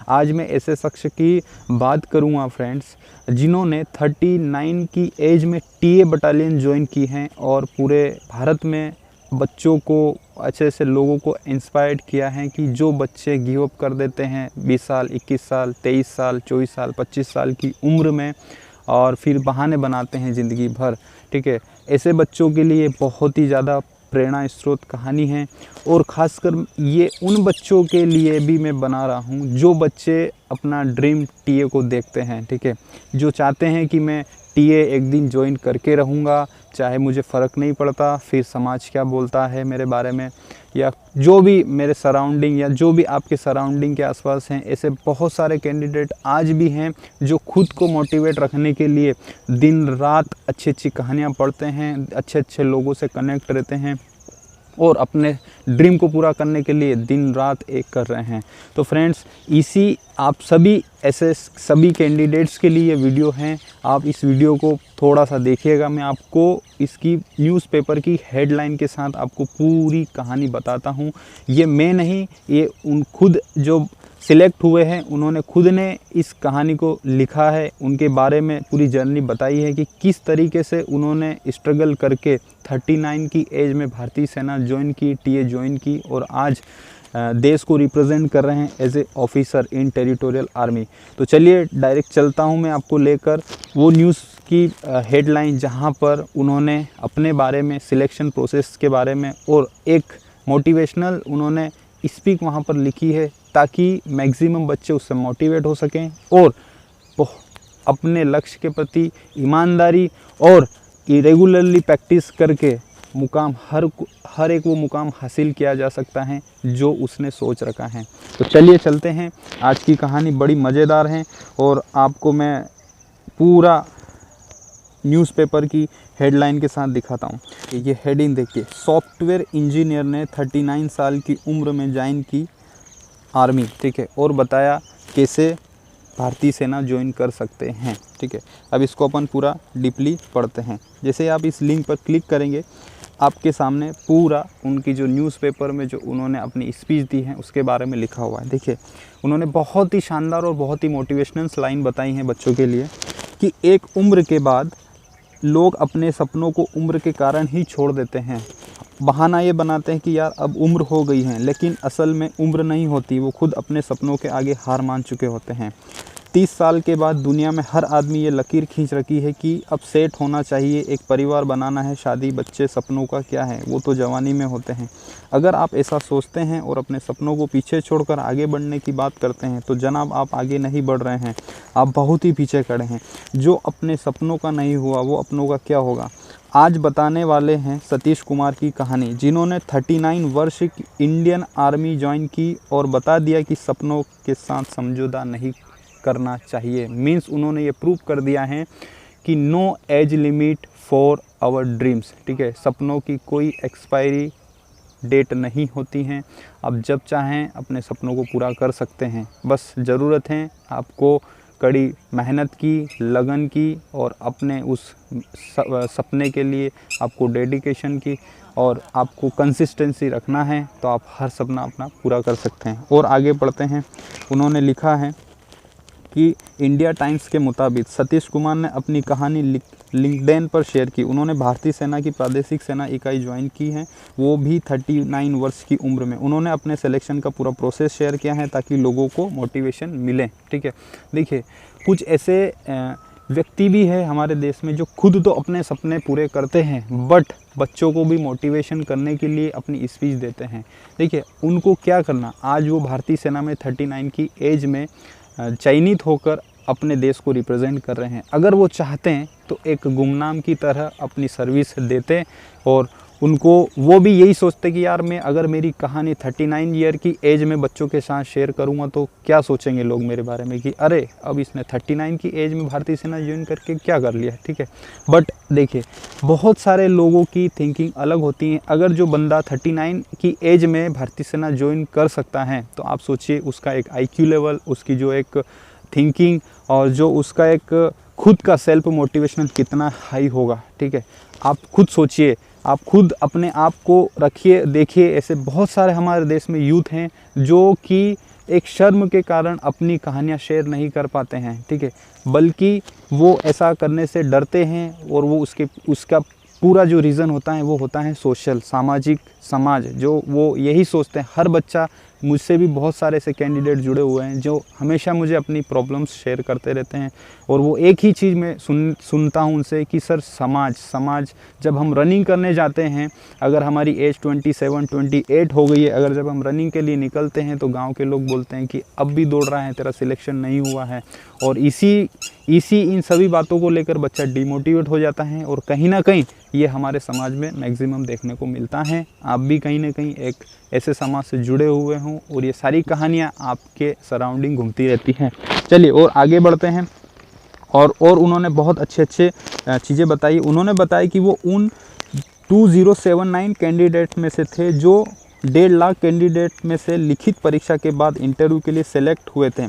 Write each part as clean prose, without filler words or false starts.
आज मैं ऐसे शख्स की बात करूँगा फ्रेंड्स, जिन्होंने 39 की एज में टीए बटालियन ज्वाइन की हैं और पूरे भारत में बच्चों को, अच्छे से लोगों को इंस्पायर्ड किया है कि जो बच्चे गिव अप कर देते हैं 20 साल, 21 साल, 23 साल, 24 साल, 25 साल की उम्र में और फिर बहाने बनाते हैं ज़िंदगी भर, ठीक है। ऐसे बच्चों के लिए बहुत ही ज़्यादा प्रेरणा स्रोत कहानी है और ख़ासकर ये उन बच्चों के लिए भी मैं बना रहा हूँ जो बच्चे अपना ड्रीम टीए को देखते हैं, ठीक है, जो चाहते हैं कि मैं टीए एक दिन ज्वाइन करके रहूँगा, चाहे मुझे फ़र्क नहीं पड़ता फिर समाज क्या बोलता है मेरे बारे में, या जो भी मेरे सराउंडिंग या जो भी आपके सराउंडिंग के आसपास हैं। ऐसे बहुत सारे कैंडिडेट आज भी हैं जो खुद को मोटिवेट रखने के लिए दिन रात अच्छी अच्छी कहानियाँ पढ़ते हैं, अच्छे अच्छे लोगों से कनेक्ट रहते हैं और अपने ड्रीम को पूरा करने के लिए दिन रात एक कर रहे हैं। तो फ्रेंड्स, इसी आप सभी ऐसे सभी कैंडिडेट्स के लिए ये वीडियो हैं। आप इस वीडियो को थोड़ा सा देखिएगा, मैं आपको इसकी न्यूज़पेपर की हेडलाइन के साथ आपको पूरी कहानी बताता हूँ। ये मैं नहीं, ये उन खुद जो सिलेक्ट हुए हैं उन्होंने खुद ने इस कहानी को लिखा है, उनके बारे में पूरी जर्नी बताई है कि किस तरीके से उन्होंने स्ट्रगल करके 39 की एज में भारतीय सेना ज्वाइन की, टीए ज्वाइन की और आज देश को रिप्रेजेंट कर रहे हैं as a officer in territorial army. तो चलिए डायरेक्ट चलता हूं मैं आपको लेकर वो न्यूज़ की हेडलाइन जहां पर उन्होंने अपने बारे में, सिलेक्शन प्रोसेस के बारे में और एक मोटिवेशनल उन्होंने स्पीक वहां पर लिखी है ताकि मैक्सिमम बच्चे उससे मोटिवेट हो सकें और अपने लक्ष्य के प्रति ईमानदारी और रेगुलरली प्रैक्टिस करके मुकाम हर एक वो मुकाम हासिल किया जा सकता है जो उसने सोच रखा है। तो चलिए चलते हैं। आज की कहानी बड़ी मज़ेदार है और आपको मैं पूरा न्यूज़पेपर की हेडलाइन के साथ दिखाता हूँ। ये हेडिंग देखिए, सॉफ्टवेयर इंजीनियर ने 39 साल की उम्र में ज्वाइन की आर्मी, ठीक है, और बताया कैसे भारतीय सेना ज्वाइन कर सकते हैं, ठीक है। अब इसको अपन पूरा डीपली पढ़ते हैं। जैसे आप इस लिंक पर क्लिक करेंगे आपके सामने पूरा उनकी जो न्यूज़पेपर में जो उन्होंने अपनी स्पीच दी है उसके बारे में लिखा हुआ है। देखिए, उन्होंने बहुत ही शानदार और बहुत ही मोटिवेशनल लाइन बताई हैं बच्चों के लिए कि एक उम्र के बाद लोग अपने सपनों को उम्र के कारण ही छोड़ देते हैं। बहाना ये बनाते हैं कि यार अब उम्र हो गई है, लेकिन असल में उम्र नहीं होती, वो खुद अपने सपनों के आगे हार मान चुके होते हैं। 30 साल के बाद दुनिया में हर आदमी ये लकीर खींच रखी है कि अब सेट होना चाहिए, एक परिवार बनाना है, शादी, बच्चे, सपनों का क्या है, वो तो जवानी में होते हैं। अगर आप ऐसा सोचते हैं और अपने सपनों को पीछे छोड़कर आगे बढ़ने की बात करते हैं तो जनाब आप आगे नहीं बढ़ रहे हैं, आप बहुत ही पीछे खड़े हैं। जो अपने सपनों का नहीं हुआ वो अपनों का क्या होगा। आज बताने वाले हैं सतीश कुमार की कहानी, जिन्होंने 39 वर्ष की इंडियन आर्मी ज्वाइन की और बता दिया कि सपनों के साथ समझौता नहीं करना चाहिए। मीन्स उन्होंने ये प्रूव कर दिया है कि no age limit for our dreams, ठीक है। सपनों की कोई एक्सपायरी डेट नहीं होती हैं, आप जब चाहें अपने सपनों को पूरा कर सकते हैं। बस ज़रूरत है आपको कड़ी मेहनत की, लगन की और अपने उस सपने के लिए आपको डेडिकेशन की और आपको कंसिस्टेंसी रखना है, तो आप हर सपना अपना पूरा कर सकते हैं। और आगे बढ़ते हैं। उन्होंने लिखा है कि इंडिया टाइम्स के मुताबिक सतीश कुमार ने अपनी कहानी लिंक्डइन पर शेयर की। उन्होंने भारतीय सेना की प्रादेशिक सेना इकाई ज्वाइन की है, वो भी 39 वर्ष की उम्र में। उन्होंने अपने सिलेक्शन का पूरा प्रोसेस शेयर किया है ताकि लोगों को मोटिवेशन मिले, ठीक है। देखिए, कुछ ऐसे व्यक्ति भी है हमारे देश में जो खुद तो अपने सपने पूरे करते हैं बट बच्चों को भी मोटिवेशन करने के लिए अपनी स्पीच देते हैं। देखिए, उनको क्या करना, आज वो भारतीय सेना में 39 की एज में चयनित होकर अपने देश को रिप्रेजेंट कर रहे हैं। अगर वो चाहते हैं तो एक गुमनाम की तरह अपनी सर्विस देते और उनको वो भी यही सोचते कि यार मैं अगर मेरी कहानी 39 ईयर की एज में बच्चों के साथ शेयर करूंगा तो क्या सोचेंगे लोग मेरे बारे में कि अरे अब इसने 39 की एज में भारतीय सेना ज्वाइन करके क्या कर लिया, ठीक है। बट देखिए, बहुत सारे लोगों की थिंकिंग अलग होती है। अगर जो बंदा 39 की एज में भारतीय सेना ज्वाइन कर सकता है तो आप सोचिए उसका एक IQ लेवल, उसकी जो एक थिंकिंग और जो उसका एक खुद का सेल्फ मोटिवेशन कितना हाई होगा, ठीक है। आप खुद सोचिए, आप खुद अपने आप को रखिए, देखिए, ऐसे बहुत सारे हमारे देश में यूथ हैं जो कि एक शर्म के कारण अपनी कहानियाँ शेयर नहीं कर पाते हैं, ठीक है, बल्कि वो ऐसा करने से डरते हैं। और वो उसका पूरा जो रीज़न होता है वो होता है सोशल, सामाजिक, समाज, जो वो यही सोचते हैं। हर बच्चा, मुझसे भी बहुत सारे ऐसे कैंडिडेट जुड़े हुए हैं जो हमेशा मुझे अपनी प्रॉब्लम्स शेयर करते रहते हैं, और वो एक ही चीज़ मैं सुनता हूँ उनसे कि सर समाज। जब हम रनिंग करने जाते हैं, अगर हमारी एज 27, 28 हो गई है, अगर जब हम रनिंग के लिए निकलते हैं तो गांव के लोग बोलते हैं कि अब भी दौड़ रहा है, तेरा सिलेक्शन नहीं हुआ है। और इन सभी बातों को लेकर बच्चा डिमोटिवेट हो जाता है, और कहीं ना कहीं ये हमारे समाज में मैक्सिमम देखने को मिलता है। आप भी कहीं ना कहीं एक ऐसे समाज से जुड़े हुए हों, और ये सारी कहानियाँ आपके सराउंडिंग घूमती रहती हैं। चलिए और आगे बढ़ते हैं। और उन्होंने बहुत अच्छे चीज़ें बताई। उन्होंने बताया कि वो उन 2079 कैंडिडेट में से थे जो 1.5 लाख कैंडिडेट में से लिखित परीक्षा के बाद इंटरव्यू के लिए सेलेक्ट हुए थे।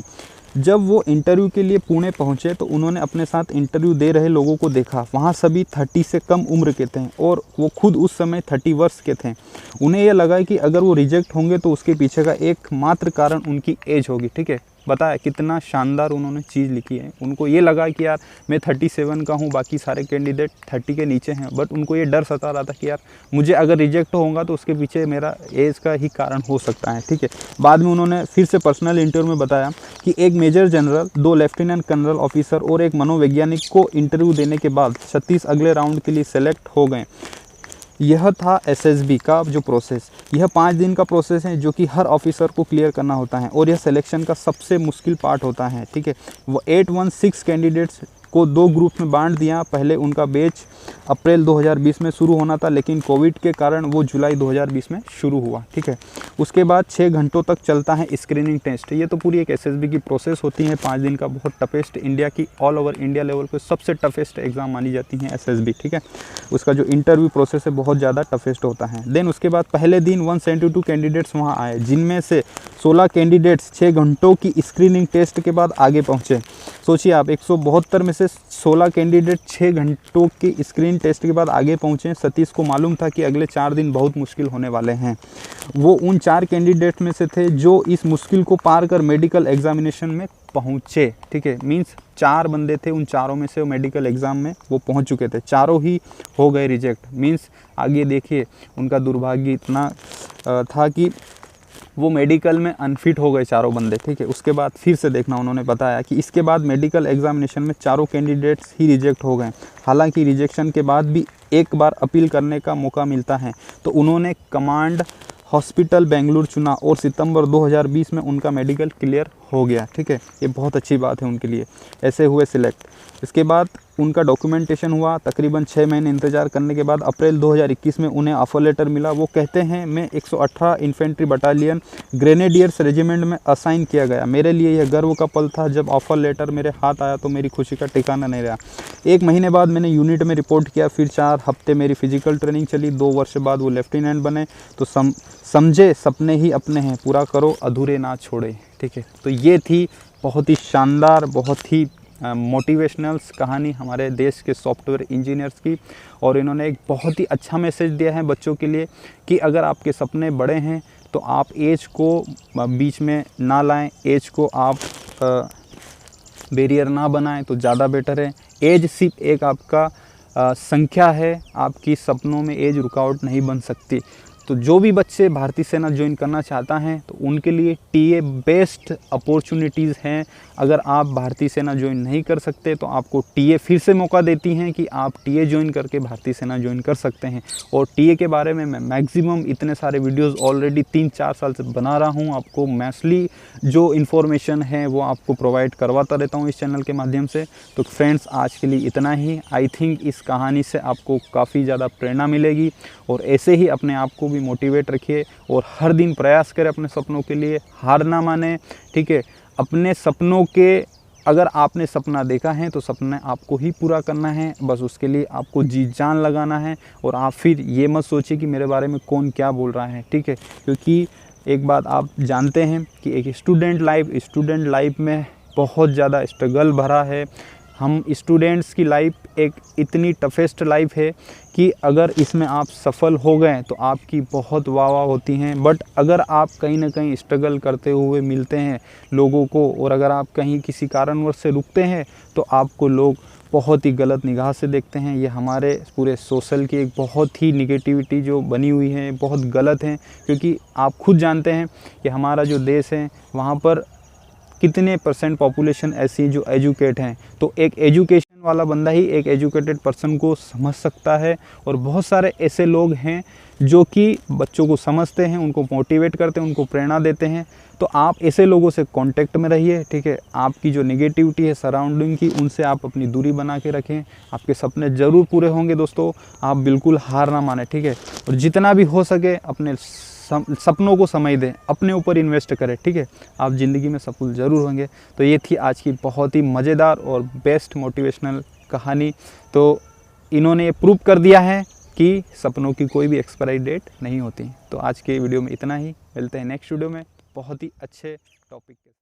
जब वो इंटरव्यू के लिए पुणे पहुंचे तो उन्होंने अपने साथ इंटरव्यू दे रहे लोगों को देखा। वहाँ सभी 30 से कम उम्र के थे, और वो खुद उस समय 30 वर्ष के थे। उन्हें यह लगा कि अगर वो रिजेक्ट होंगे तो उसके पीछे का एकमात्र कारण उनकी एज होगी, ठीक है। बताया कितना शानदार उन्होंने चीज़ लिखी है। उनको ये लगा कि यार मैं 37 का हूँ, बाकी सारे कैंडिडेट 30 के नीचे हैं, बट उनको ये डर सता रहा था कि यार मुझे अगर रिजेक्ट होगा तो उसके पीछे मेरा एज का ही कारण हो सकता है, ठीक है। बाद में उन्होंने फिर से पर्सनल इंटरव्यू में बताया कि एक major general, 2 lieutenant colonel officer और एक मनोवैज्ञानिक को इंटरव्यू देने के बाद 36 अगले राउंड के लिए सेलेक्ट हो गए। यह था एसएसबी का जो प्रोसेस। यह 5 दिन का प्रोसेस है जो कि हर ऑफिसर को क्लियर करना होता है, और यह सिलेक्शन का सबसे मुश्किल पार्ट होता है, ठीक है। वो 816 कैंडिडेट्स को 2 ग्रुप में बांट दिया। पहले उनका बैच अप्रैल 2020 में शुरू होना था, लेकिन कोविड के कारण वो जुलाई 2020 में शुरू हुआ, ठीक है। उसके बाद 6 घंटों तक चलता है स्क्रीनिंग टेस्ट। ये तो पूरी एक एसएसबी की प्रोसेस होती है, 5 दिन का, बहुत टफेस्ट, इंडिया की ऑल ओवर इंडिया लेवल पे सबसे टफेस्ट एग्ज़ाम मानी जाती है एसएसबी, ठीक है। उसका जो इंटरव्यू प्रोसेस है बहुत ज़्यादा टफेस्ट होता है। देन उसके बाद पहले दिन 172 कैंडिडेट्स वहाँ आए, जिनमें से 16 कैंडिडेट्स 6 घंटों की स्क्रीनिंग टेस्ट के बाद आगे पहुँचे। सोचिए आप, 172 में से 16 कैंडिडेट 6 घंटों की स्क्रीन टेस्ट के बाद आगे पहुँचे। सतीश को मालूम था कि अगले 4 दिन बहुत मुश्किल होने वाले हैं। वो उन 4 कैंडिडेट में से थे जो इस मुश्किल को पार कर मेडिकल एग्जामिनेशन में पहुँचे, ठीक है। मीन्स 4 बंदे थे, उन चारों में से वो मेडिकल एग्ज़ाम में वो पहुँच चुके थे, चारों ही हो गए रिजेक्ट। मीन्स आगे देखिए उनका दुर्भाग्य इतना था कि वो मेडिकल में अनफिट हो गए चारों बंदे, ठीक है। उसके बाद फिर से देखना, उन्होंने बताया कि इसके बाद मेडिकल एग्जामिनेशन में चारों कैंडिडेट्स ही रिजेक्ट हो गए। हालांकि रिजेक्शन के बाद भी एक बार अपील करने का मौका मिलता है, तो उन्होंने कमांड हॉस्पिटल बेंगलुरु चुना और सितंबर 2020 में उनका मेडिकल क्लियर हो गया, ठीक है। ये बहुत अच्छी बात है उनके लिए, ऐसे हुए सिलेक्ट। इसके बाद उनका डॉक्यूमेंटेशन हुआ। तकरीबन 6 महीने इंतजार करने के बाद अप्रैल 2021 में उन्हें ऑफर लेटर मिला। वो कहते हैं, मैं 118 इन्फेंट्री बटालियन ग्रेनेडियर्स रेजिमेंट में असाइन किया गया। मेरे लिए यह गर्व का पल था। जब ऑफर लेटर मेरे हाथ आया तो मेरी खुशी का ठिकाना नहीं रहा। 1 महीने बाद मैंने यूनिट में रिपोर्ट किया, फिर 4 हफ्ते मेरी फिजिकल ट्रेनिंग चली। 2 वर्ष बाद वो लेफ्टिनेंट बने। तो समझे सपने ही अपने हैं, पूरा करो अधूरे ना छोड़े, ठीक है। तो ये थी बहुत ही शानदार, बहुत ही मोटिवेशनल्स कहानी हमारे देश के सॉफ्टवेयर इंजीनियर्स की। और इन्होंने एक बहुत ही अच्छा मैसेज दिया है बच्चों के लिए कि अगर आपके सपने बड़े हैं तो आप एज को बीच में ना लाएं, एज को आप बैरियर ना बनाएं तो ज़्यादा बेटर है। एज सिर्फ एक आपका संख्या है, आपकी सपनों में एज रुकावट नहीं बन सकती। तो जो भी बच्चे भारतीय सेना ज्वाइन करना चाहता हैं तो उनके लिए टीए बेस्ट अपॉर्चुनिटीज़ हैं। अगर आप भारतीय सेना ज्वाइन नहीं कर सकते तो आपको टीए फिर से मौका देती हैं कि आप टीए ज्वाइन करके भारतीय सेना ज्वाइन कर सकते हैं। और टीए के बारे में मैं मैक्सिमम इतने सारे वीडियोस ऑलरेडी 3-4 साल से बना रहा हूं। आपको मैथली जो इन्फॉर्मेशन है वो आपको प्रोवाइड करवाता रहता हूं इस चैनल के माध्यम से। तो फ्रेंड्स, आज के लिए इतना ही। आई थिंक इस कहानी से आपको काफ़ी ज़्यादा प्रेरणा मिलेगी, और ऐसे ही अपने आप को भी मोटिवेट रखिए और हर दिन प्रयास करें अपने सपनों के लिए, हार ना माने, ठीक है। अपने सपनों के, अगर आपने सपना देखा है तो सपना आपको ही पूरा करना है, बस उसके लिए आपको जी जान लगाना है। और आप फिर ये मत सोचिए कि मेरे बारे में कौन क्या बोल रहा है, ठीक है। क्योंकि एक बात आप जानते हैं कि एक स्टूडेंट लाइफ में बहुत ज़्यादा स्ट्रगल भरा है। हम स्टूडेंट्स की लाइफ एक इतनी टफेस्ट लाइफ है कि अगर इसमें आप सफल हो गए तो आपकी बहुत वाह वाह होती हैं। बट अगर आप कहीं ना कहीं स्ट्रगल करते हुए मिलते हैं लोगों को, और अगर आप कहीं किसी कारणवश से रुकते हैं तो आपको लोग बहुत ही गलत निगाह से देखते हैं। ये हमारे पूरे सोशल की एक बहुत ही निगेटिविटी जो बनी हुई है, बहुत गलत है। क्योंकि आप खुद जानते हैं कि हमारा जो देश है वहाँ पर कितने % पॉपुलेशन ऐसी है जो एजुकेट हैं। तो एक एजुकेशन वाला बंदा ही एक एजुकेटेड पर्सन को समझ सकता है, और बहुत सारे ऐसे लोग हैं जो कि बच्चों को समझते हैं, उनको मोटिवेट करते हैं, उनको प्रेरणा देते हैं। तो आप ऐसे लोगों से कांटेक्ट में रहिए, ठीक है। आपकी जो नेगेटिविटी है सराउंडिंग की, उनसे आप अपनी दूरी बना के रखें। आपके सपने ज़रूर पूरे होंगे दोस्तों, आप बिल्कुल हार ना माने, ठीक है। और जितना भी हो सके अपने सपनों को समय दें, अपने ऊपर इन्वेस्ट करें, ठीक है। आप ज़िंदगी में सफल ज़रूर होंगे। तो ये थी आज की बहुत ही मज़ेदार और बेस्ट मोटिवेशनल कहानी। तो इन्होंने ये प्रूव कर दिया है कि सपनों की कोई भी एक्सपायरी डेट नहीं होती। तो आज के वीडियो में इतना ही, मिलते हैं नेक्स्ट वीडियो में बहुत ही अच्छे टॉपिक के।